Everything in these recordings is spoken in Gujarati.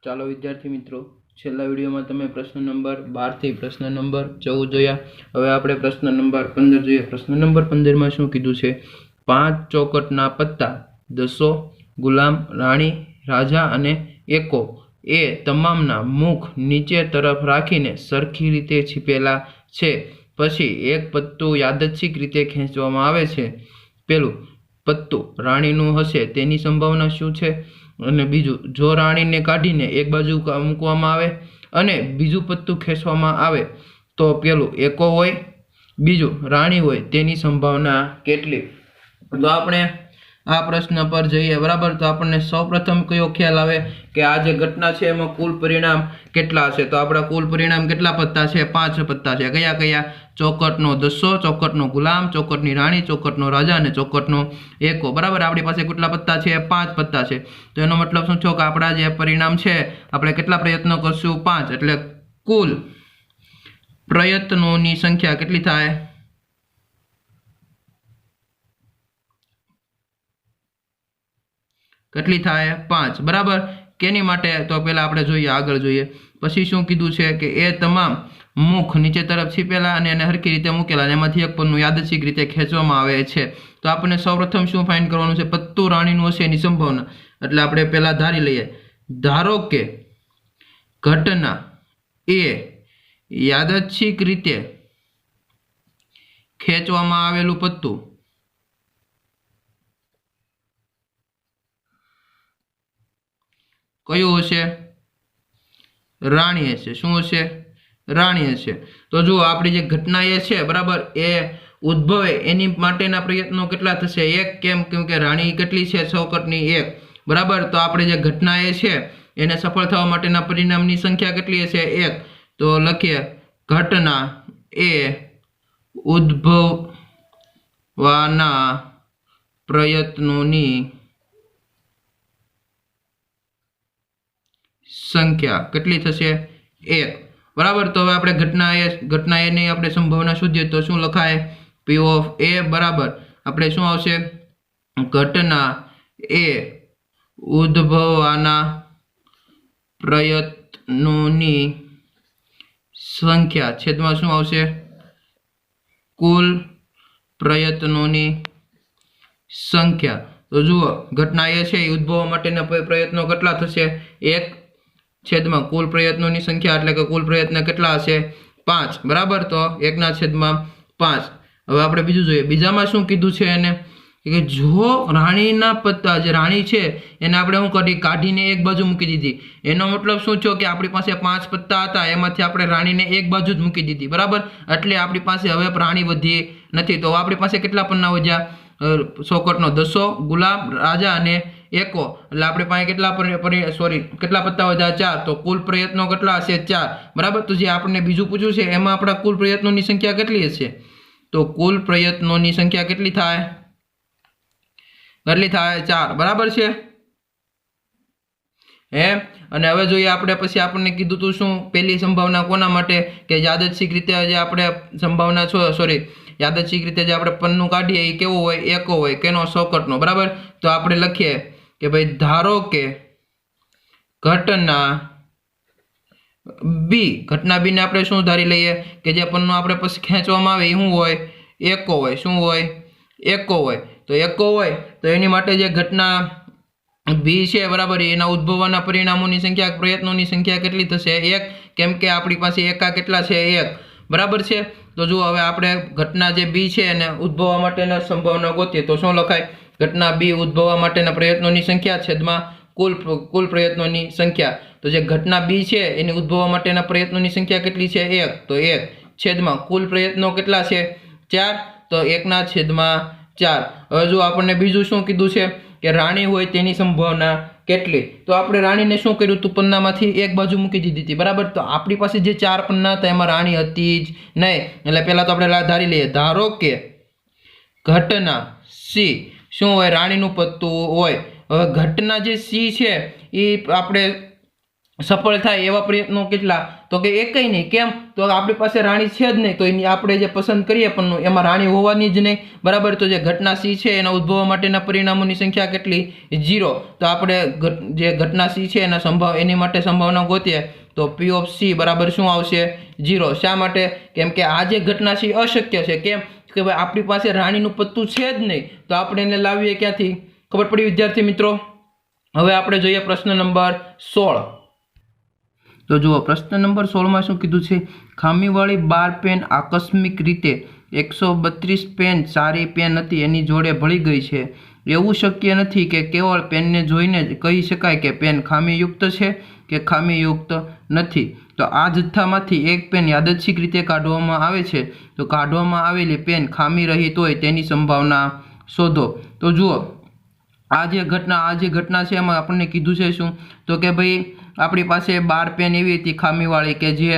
ચાલો વિદ્યાર્થી મિત્રો, છેલ્લા વિડીયોમાં તમે પ્રશ્ન નંબર 12 થી પ્રશ્ન નંબર 14 જોયા. હવે આપણે પ્રશ્ન નંબર 15 જોઈએ. પ્રશ્ન નંબર 15 માં શું કીધું છે? 5 ચોકટના પત્તા દસો, ગુલામ, રાણી, રાજા અને એકો એ તમામના મુખ નીચે તરફ રાખીને સરખી રીતે છીપેલા છે. પછી એક પત્તું યાદચ્છિક રીતે ખેંચવામાં આવે છે. પેલું પત્તું રાણીનું હશે તેની સંભાવના શું છે? અને બીજું, જો રાણીને કાઢીને એક બાજુ મૂકવામાં આવે અને બીજું પત્તું ખેંચવામાં આવે તો પેલું એકો હોય, બીજું રાણી હોય તેની સંભાવના કેટલી? તો આપણે આ પ્રશ્ન પર જઈએ. બરાબર, તો આપણને સૌપ્રથમ કયો ખ્યાલ આવે કે આ જે ઘટના છે એમાં કુલ પરિણામ કેટલા હશે? તો આપણા કુલ પરિણામ કેટલા પત્તા છે? 5 પત્તા છે. કયા કયા? ચોકટનો દસો, ચોકટનો ગુલામ, ચોકટની રાણી, ચોકટનો રાજા અને ચોકટનો એકો. બરાબર, આપણી પાસે કેટલા પત્તા છે? 5 પત્તા છે. તો એનો મતલબ શું થયો કે આપણા જે પરિણામ છે આપણે કેટલા પ્રયત્નો કરશું? 5. એટલે કુલ પ્રયત્નોની સંખ્યા કેટલી થાય? કેટલી થાય? 5. બરાબર, કેની માટે? તો પહેલા આપણે જોઈએ, આગળ જોઈએ. પછી શું કીધું છે કે એ તમામ મુખ નીચે તરફ છીપેલા અને એને હરખી રીતે મૂકેલા અને એમાંથી એક પન્નું યાદચ્છિક રીતે ખેંચવામાં આવે છે. તો આપણે સૌપ્રથમ શું ફાઇન્ડ કરવાનું છે? પત્તું રાણીનું હશે એની સંભાવના. એટલે આપણે પહેલા ધારી લઈએ. ધારો કે ઘટના એ યાદચ્છિક રીતે ખેંચવામાં આવેલું પત્તું કયું હશે? રાણી હશે. શું હશે? રાણી હશે. તો જુઓ, આપણી જે ઘટના એ છે બરાબર એ ઉદ્ભવે એની માટેના પ્રયત્નો કેટલા થશે? 1. કેમ કે રાણી કેટલી છે? ચોકટની 1. બરાબર, તો આપણે જે ઘટના એ છે એને સફળ થવા માટેના પરિણામની સંખ્યા કેટલી હશે? 1. તો લખીએ ઘટના એ ઉદ્ભવવાના પ્રયત્નોની સંખ્યા કેટલી થશે? 1. બરાબર, તો હવે આપણે ઘટના એ ની આપણે સંભાવના શોધીએ તો શું લખાય? P of A બરાબર આપણે શું આવશે? ઘટના એ ઉદ્ભવવાના પ્રયત્નોની સંખ્યા છેદમાં શું આવશે? કુલ પ્રયત્નોની સંખ્યા. તો જુઓ, ઘટના એ છે એ ઉદ્ભવવા માટેના પ્રયત્નો કેટલા થશે? 1 છેદમાં કુલ પ્રયત્નોની સંખ્યા, એટલે કે કુલ પ્રયત્ન કેટલા હશે? 5. બરાબર, તો 1/5. હવે આપણે બીજું જોઈએ. બીજામાં શું કીધું છે એને? કે જો રાણીના પત્તા, જે રાણી છે એને આપણે શું કાઢીને એક બાજુ મૂકી દીધી. એનો મતલબ શું થયો કે આપણી પાસે 5 પત્તા હતા એમાંથી આપણે રાણીને એક બાજુ જ મૂકી દીધી. બરાબર, એટલે આપણી પાસે હવે રાણી વધી નથી. તો આપણી પાસે કેટલા પન્ના વધ્યા? ચોકટનો દસો, ગુલામ, રાજા અને એકો. એટલે આપણે પાસે કેટલા કેટલા પત્તા વધ્યા? 4. તો કુલ પ્રયત્નો કેટલા હશે? 4. બરાબર, તો જે આપણને બીજું પૂછ્યું છે એમાં આપણા કુલ પ્રયત્નોની સંખ્યા કેટલી હશે? તો કુલ પ્રયત્નોની સંખ્યા કેટલી થાય? 4. બરાબર છે હે. અને હવે જોઈએ આપણે, પછી આપણને કીધું તું શું? પહેલી સંભાવના કોના માટે? કે યાદચ્છિક રીતે જે આપણે સંભાવના યાદચ્છિક રીતે જે આપણે પન્નું કાઢીએ એ કેવો હોય? એકો હોય. કેનો? ચોકટનો. બરાબર, તો આપણે લખીએ કે ભાઈ ધારો કે ઘટના બી, ઘટના બી ને આપણે શું ધારી લઈએ કે જે પન્નું આપણે પછી ખેંચવામાં આવે એ શું હોય? એકો હોય. શું હોય? એકો હોય. તો એકો હોય તો એની માટે જે ઘટના બી છે બરાબર એના ઉદ્ભવવાના પરિણામોની સંખ્યા, પ્રયત્નોની સંખ્યા કેટલી થશે? 1. કેમ કે આપણી પાસે એકા કેટલા છે? 1. બરાબર છે. તો જુઓ, હવે આપણે ઘટના જે બી છે એને ઉદ્ભવવા માટેના સંભાવના ગોતીએ તો શું લખાય? ઘટના બી ઉદ્ભવવા માટેના પ્રયત્નોની સંખ્યા છેદમાં કુલ પ્રયત્નોની સંખ્યા. તો જે ઘટના બી છે એની ઉદ્ભવવા માટેના પ્રયત્નોની સંખ્યા કેટલી છે? 1. તો 1 છેદમાં કુલ પ્રયત્નો કેટલા છે? 4. તો 1/4. હવે જો આપણને બીજું શું કીધું છે કે રાણી હોય તેની સંભાવના કેટલી? તો આપણે રાણીને શું કર્યું? તું પન્નામાંથી એક બાજુ મૂકી દીધી હતી. બરાબર, તો આપણી પાસે જે 4 પન્ના હતા એમાં રાણી હતી જ નહીં. એટલે પહેલા તો આપણે ધારી લઈએ. ધારો કે ઘટના સી શું હોય? રાણીનું પત્તું હોય. હવે ઘટના જે સી છે એ આપણે સફળ થાય એવા પ્રયત્નો કેટલા? તો કે એકય નહીં. કેમ? તો આપણી પાસે રાણી છે જ નહીં, તો એની આપણે જે પસંદ કરીએ પણ એમાં રાણી હોવાની જ નહીં, બરાબર. તો જે ઘટના સી છે એના ઉદ્ભવવા માટેના પરિણામોની સંખ્યા કેટલી? 0. તો આપણે જે ઘટના સી છે એની માટે સંભાવના ગોતીએ તો P ઓફ C બરાબર શું આવશે? 0. શા માટે? કેમ કે આ જે ઘટના સી અશક્ય છે. કેમ કે ભાઈ આપણી પાસે રાણીનું પત્તું છે જ નહીં, તો આપણે એને લાવીએ ક્યાંથી? ખબર પડી વિદ્યાર્થી મિત્રો? હવે આપણે જોઈએ પ્રશ્ન નંબર 16. તો જુઓ પ્રશ્ન નંબર 16 માં શું કીધું છે? ખામીવાળી 12 પેન આકસ્મિક રીતે 132 પેન સારી પેન હતી એની જોડે ભળી ગઈ છે. એવું શક્ય નથી કે કેવળ પેનને જોઈને જ કહી શકાય કે પેન ખામીયુક્ત છે કે ખામીયુક્ત નથી. તો આ જથ્થામાંથી એક પેન યાદચ્છિક રીતે કાઢવામાં આવે છે, તો કાઢવામાં આવેલી પેન ખામી રહિત હોય તેની સંભાવના શોધો. તો જુઓ આ જે ઘટના છે એમાં આપણને કીધું છે શું? તો કે ભાઈ આપણી પાસે 12 પેન એવી હતી ખામીવાળી કે જે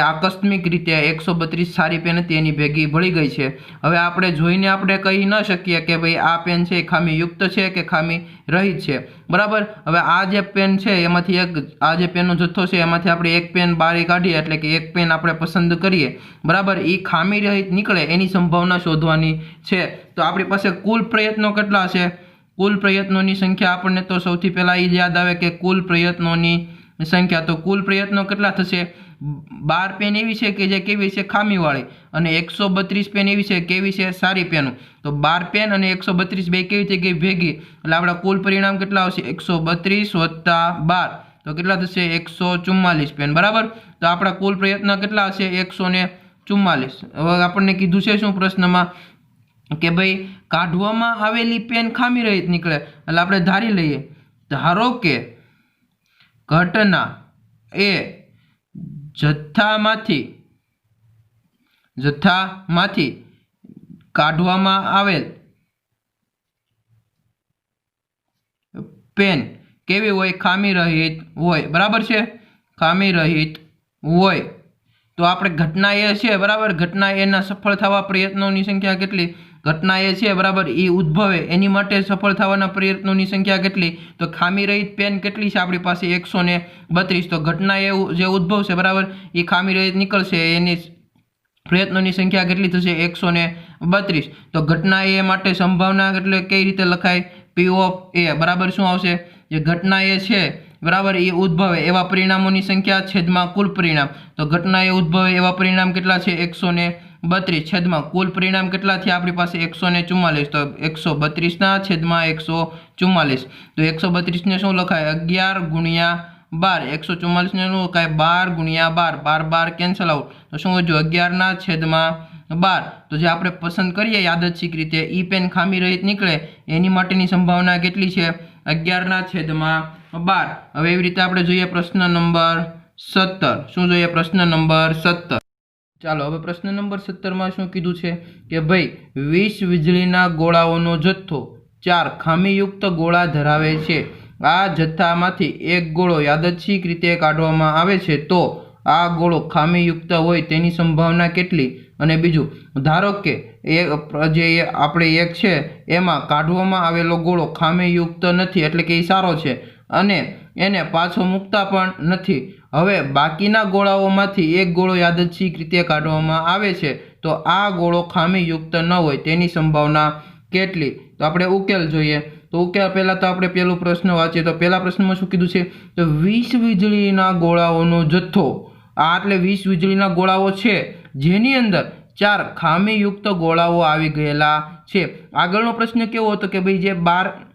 આકસ્મિક રીતે 132 સારી પેન હતી એની ભેગી ભળી ગઈ છે. હવે આપણે જોઈને આપણે કહી ન શકીએ કે ભાઈ આ પેન છે ખામીયુક્ત છે કે ખામી રહિત છે, બરાબર. હવે આ જે પેન છે એમાંથી આ જે પેનનો જથ્થો છે એમાંથી આપણે એક પેન બહાર કાઢીએ, એટલે કે એક પેન આપણે પસંદ કરીએ, બરાબર. એ ખામી રહિત નીકળે એની સંભાવના શોધવાની છે. તો આપણી પાસે કુલ પ્રયત્નો કેટલા છે? કુલ પ્રયત્નોની સંખ્યા આપણને તો સૌથી પહેલા એ યાદ આવે કે કુલ પ્રયત્નોની સંખ્યા. તો કુલ પ્રયત્નો કેટલા થશે? 12 પેન એવી છે કે જે કેવી છે? ખામીવાળી. અને 132 પેન એવી છે કેવી છે? સારી પેન. તો 12 પેન અને 132 બે કેવી થઈ ગઈ? ભેગી. એટલે આપણા કુલ પરિણામ કેટલા આવશે? 132 વત્તા 12. તો કેટલા થશે? 144 પેન, બરાબર. તો આપણા કુલ પ્રયત્ન કેટલા હશે? 144. હવે આપણને કીધું છે શું પ્રશ્નમાં? કે ભાઈ કાઢવામાં આવેલી પેન ખામી રહિત નીકળે. એટલે આપણે ધારી લઈએ, ધારો કે ઘટના એ જથ્થામાંથી કાઢવામાં આવેલ પેન કેવી હોય? ખામી રહિત હોય, બરાબર છે. ખામી રહિત હોય. તો આપણે ઘટના એ છે, બરાબર. ઘટના એના સફળ થવા પ્રયત્નોની સંખ્યા કેટલી? ઘટના એ છે, બરાબર. એ ઉદ્ભવે એની માટે સફળ થવાના પ્રયત્નોની સંખ્યા કેટલી? તો ખામી રહિત પેન કેટલી છે આપણી પાસે? 132. તો ઘટના એ જે ઉદ્ભવશે, બરાબર, એ ખામી રહિત નીકળશે, એની પ્રયત્નોની સંખ્યા કેટલી થશે? 132. તો ઘટના એ માટે સંભાવના એટલે કઈ રીતે લખાય? P ઓફ A બરાબર શું આવશે? જે ઘટના એ છે, બરાબર, એ ઉદ્ભવે એવા પરિણામોની સંખ્યા છેદમાં કુલ પરિણામ. તો ઘટના એ ઉદ્ભવે એવા પરિણામ કેટલા છે? 132 છેદમાં કુલ પરિણામ કેટલા થયા આપણી પાસે? 144. તો 132 ના છેદમાં 144. તો 132 ને શું લખાય? 11 ગુણ્યા 12. 144 ને શું લખાય? 12 ગુણ્યા 12. 12 કેન્સલ આઉટ. તો શું વધ્યું? 11 ના છેદમાં 12. તો જે આપણે પસંદ કરીએ યાદચ્છિક રીતે ઈ પેન ખામી રહિત નીકળે એની માટેની સંભાવના કેટલી છે? 11 ના છેદમાં 12. હવે એવી રીતે આપણે જોઈએ પ્રશ્ન નંબર 17. શું જોઈએ? પ્રશ્ન નંબર 17. ચાલો હવે પ્રશ્ન નંબર 17 માં શું કીધું છે? કે ભાઈ 20 વીજળીના ગોળાઓનો જથ્થો 4 ખામીયુક્ત ગોળા ધરાવે છે. આ જથ્થામાંથી એક ગોળો યાદચ્છિક રીતે કાઢવામાં આવે છે, તો આ ગોળો ખામીયુક્ત હોય તેની સંભાવના કેટલી? અને બીજું, ધારો કે જે આપણે એક છે એમાં કાઢવામાં આવેલો ગોળો ખામીયુક્ત નથી, એટલે કે એ સારો છે, અને એને પાછો મૂકતા પણ નથી. હવે બાકીના ગોળાઓમાંથી એક ગોળો યાદચ્છિક રીતે કાઢવામાં આવે છે, તો આ ગોળો ખામીયુક્ત ન હોય તેની સંભાવના કેટલી? તો આપણે ઉકેલ જોઈએ. તો ઉકેલ પહેલાં તો આપણે પહેલો પ્રશ્ન વાંચીએ. તો પહેલા પ્રશ્નમાં શું કીધું છે? તો 20 વીજળીના ગોળાઓનો જથ્થો. આ એટલે 20 વીજળીના ગોળાઓ છે જેની અંદર 4 ખામીયુક્ત ગોળાઓ આવી ગયેલા છે. આગળનો પ્રશ્ન કેવો હતો? કે ભાઈ જે 12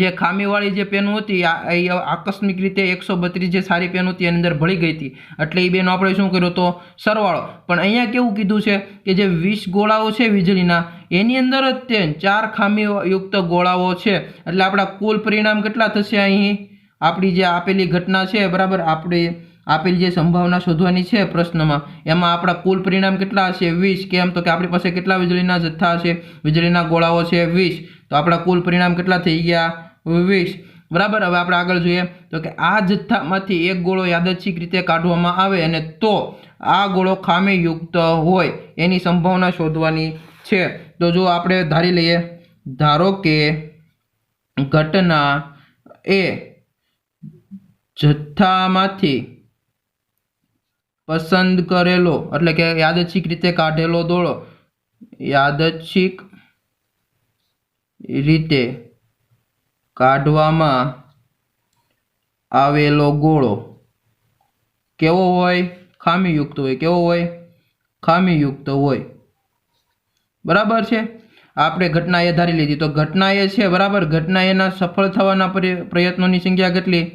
જે ખામીવાળી જે પેન હતી આકસ્મિક રીતે 132 જે સારી પેન હતી એની અંદર ભળી ગઈ હતી, એટલે એ બેનો આપણે શું કર્યો તો સરવાળો. પણ અહીંયા કેવું કીધું છે કે જે 20 ગોળાઓ છે વીજળીના એની અંદર જ તે 4 ખામીયુક્ત ગોળાઓ છે, એટલે આપણા કુલ પરિણામ કેટલા થશે? અહીં આપણી જે આપેલી ઘટના છે, બરાબર, આપણે આપેલી જે સંભાવના શોધવાની છે પ્રશ્નમાં, એમાં આપણા કુલ પરિણામ કેટલા હશે? 20. કેમ? તો કે આપણી પાસે કેટલા વીજળીના જથ્થા છે? વીજળીના ગોળાઓ છે 20. તો આપણા કુલ પરિણામ કેટલા થઈ ગયા? 20, બરાબર. હવે આપણે આગળ જોઈએ તો કે આ જથ્થામાંથી એક ગોળો યાદચ્છિક રીતે કાઢવામાં આવે અને તો આ ગોળો ખામીયુક્ત હોય એની સંભાવના શોધવાની છે. તો જો આપણે ધારી લઈએ, ધારો કે ઘટના એ જથ્થામાંથી પસંદ કરેલો એટલે કે યાદચ્છિક રીતે કાઢેલો ગોળો, યાદચ્છિક રીતે કાઢવામાં આવેલો ગોળો કેવો હોય? ખામીયુક્ત હોય. કેવો હોય? ખામીયુક્ત હોય. બરાબર છે. આપણે ઘટના એ ધારી લીધી, તો ઘટના એ છે બરાબર. ઘટના એના સફળ થવાના પ્રયત્નોની સંખ્યા કેટલી?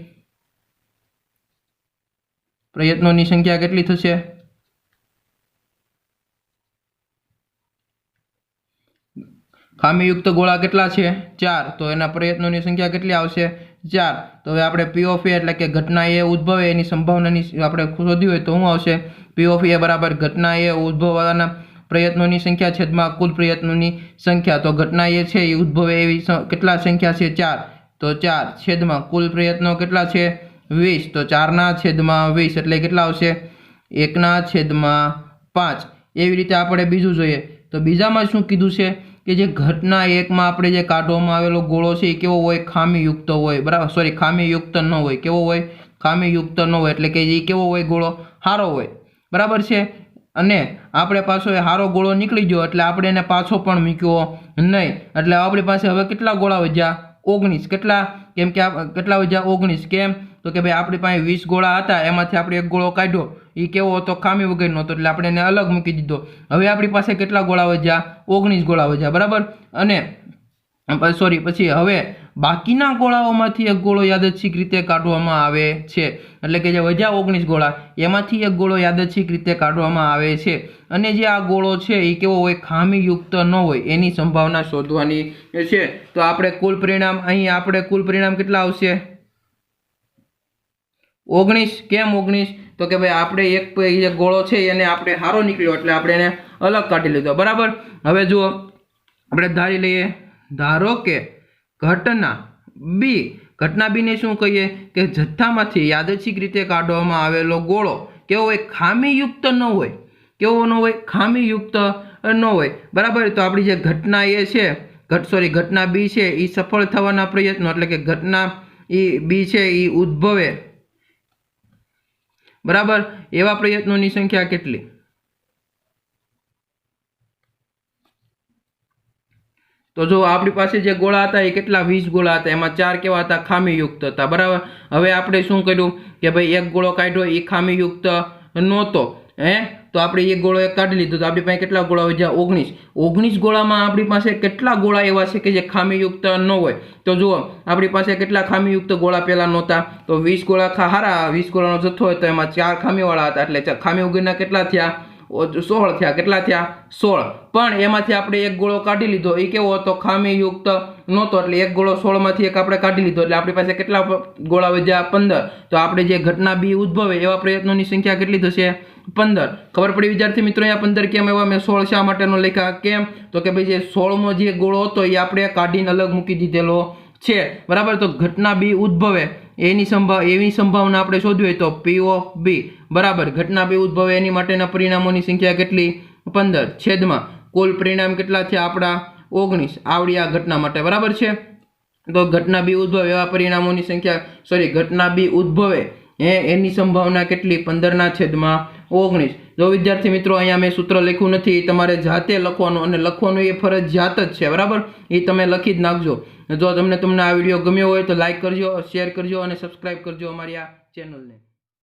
પ્રયત્નોની સંખ્યા કેટલી થશે? ખામીયુક્ત ગોળા કેટલા છે? 4. તો એના પ્રયત્નોની સંખ્યા કેટલી આવશે? 4. તો હવે આપણે P of A એટલે કે ઘટના એ ઉદ્ભવે એની સંભાવનાની આપણે શોધવી હોય તો શું આવશે? P of A બરાબર ઘટના એ ઉદ્ભવવાના પ્રયત્નોની સંખ્યા છેદમાં કુલ પ્રયત્નોની સંખ્યા. તો ઘટના એ છે એ ઉદ્ભવે એવી કેટલા સંખ્યા છે? 4. તો 4 છેદમાં કુલ પ્રયત્નો કેટલા છે? 20. તો 4 છેદમાં 20 એટલે કેટલા આવશે? 1 છેદમાં 5. એવી રીતે આપણે બીજું જોઈએ તો બીજામાં શું કીધું છે કે જે ઘટના 1 માં આપણે જે કાઢવામાં આવેલો ગોળો છે એ કેવો હોય? ખામીયુક્ત હોય. બરાબર, સોરી, ખામીયુક્ત ન હોય. કેવો હોય? ખામીયુક્ત ન હોય એટલે કે એ કેવો હોય? ગોળો સારો હોય. બરાબર છે. અને આપણે પાછો એ સારો ગોળો નીકળી ગયો એટલે આપણે એને પાછો પણ મૂક્યો નહીં. એટલે આપણી પાસે હવે કેટલા ગોળા વધ્યા? 19. કેટલા? કેમ કે કેટલા વધ્યા? 19. કેમ? તો કે ભાઈ આપણી પાસે 20 ગોળા હતા, એમાંથી આપણે એક ગોળો કાઢ્યો, એ કેવો હતો? ખામી વગરનો હતો, એટલે આપણે એને અલગ મૂકી દીધો. હવે આપણી પાસે કેટલા ગોળા વધ્યા? 19 ગોળા વધ્યા. બરાબર. અને સોરી, પછી હવે બાકીના ગોળાઓમાંથી એક ગોળો યાદચ્છિક રીતે કાઢવામાં આવે છે. એટલે કે જે વધ્યા 19 ગોળા એમાંથી એક ગોળો યાદચ્છિક રીતે કાઢવામાં આવે છે. અને જે આ ગોળો છે એ કેવો હોય? ખામીયુક્ત ન હોય. એની સંભાવના શોધવાની છે. તો આપણે કુલ પરિણામ અહીં આપણે કુલ પરિણામ કેટલા આવશે? 19. કેમ 19? તો કે ભાઈ આપણે એક ગોળો છે એને આપણે સારો નીકળ્યો એટલે આપણે એને અલગ કાઢી લીધો. બરાબર. હવે જુઓ આપણે ધારી લઈએ, ધારો કે ઘટના બી, ઘટના બી ને શું કહીએ કે જથ્થામાંથી યાદચ્છિક રીતે કાઢવામાં આવેલો ગોળો કેવો હોય? ખામીયુક્ત ન હોય. કેવો ન હોય? ખામીયુક્ત ન હોય. બરાબર. તો આપણી જે ઘટના એ છે ઘટના બી છે એ સફળ થવાના પ્રયત્નો એટલે કે ઘટના એ બી છે એ ઉદ્ભવે બરાબર એવા પ્રયત્નોની સંખ્યા કેટલી? તો જો આપણી પાસે જે ગોળા હતા એ કેટલા? 20 ગોળા હતા. એમાં 4 કેવા હતા? ખામીયુક્ત હતા. બરાબર. હવે આપણે શું કર્યું કે ભાઈ એક ગોળો કાઢ્યો એ ખામીયુક્ત નહોતો. તો આપણે એક ગોળો એક કાઢી લીધો તો આપણી પાસે કેટલા ગોળા વધ્યા? 19. 19 ગોળામાં આપણી પાસે કેટલા ગોળા એવા છે કે જે ખામીયુક્ત ન હોય? તો જુઓ આપણી પાસે કેટલા ખામીયુક્ત ગોળા પહેલા નહોતા? તો 20 ગોળા હારા 20 ગોળાનો જથ્થો હોય તો એમાં 4 ખામીવાળા હતા એટલે ખામી વગરના કેટલા થયા? 16 થયા. કેટલા થયા? 16. પણ એમાંથી આપણે એક ગોળો કાઢી લીધો એ કેવો હતો? ખામીયુક્ત નહોતો એટલે એક ગોળો 16 માંથી એક આપણે કાઢી લીધો એટલે આપણી પાસે કેટલા ગોળા વધ્યા? 15. તો આપણે જે ઘટના બી ઉદ્ભવે એવા પ્રયત્નોની સંખ્યા કેટલી થશે? 15. ખબર પડી વિદ્યાર્થી મિત્રો? અહીંયા 15 કેમ એવા મેં 16 શા માટેનો લખ્યા? કેમ? તો કે ભાઈ જે 16મો જે ગોળો હતો એ આપણે કાઢીને અલગ મૂકી દીધેલો છે. બરાબર. તો ઘટના બી ઉદ્ભવે એવી સંભાવના આપણે શોધવી હોય તો P of B બરાબર ઘટના બી ઉદ્ભવે એની માટેના પરિણામોની સંખ્યા કેટલી? 15 છેદમાં કુલ પરિણામ કેટલા થયા આપણા? 19. આવડી આ ઘટના માટે. બરાબર છે. તો ઘટના બી ઉદ્ભવે એવા પરિણામોની સંખ્યા ઘટના બી ઉદ્ભવે એની સંભાવના કેટલી? 15 છેદમાં 19. જો વિદ્યાર્થી મિત્રો અહીંયા મેં સૂત્ર લખ્યું નથી, તમારે જાતે લખવાનું અને લખવાનું એ ફરજિયાત જ છે. બરાબર. એ તમે લખી જ નાખજો. જો તમને આ વિડીયો ગમ્યો હોય તો લાઈક કરજો, શેર કરજો અને સબસ્ક્રાઈબ કરજો અમારી આ ચેનલને.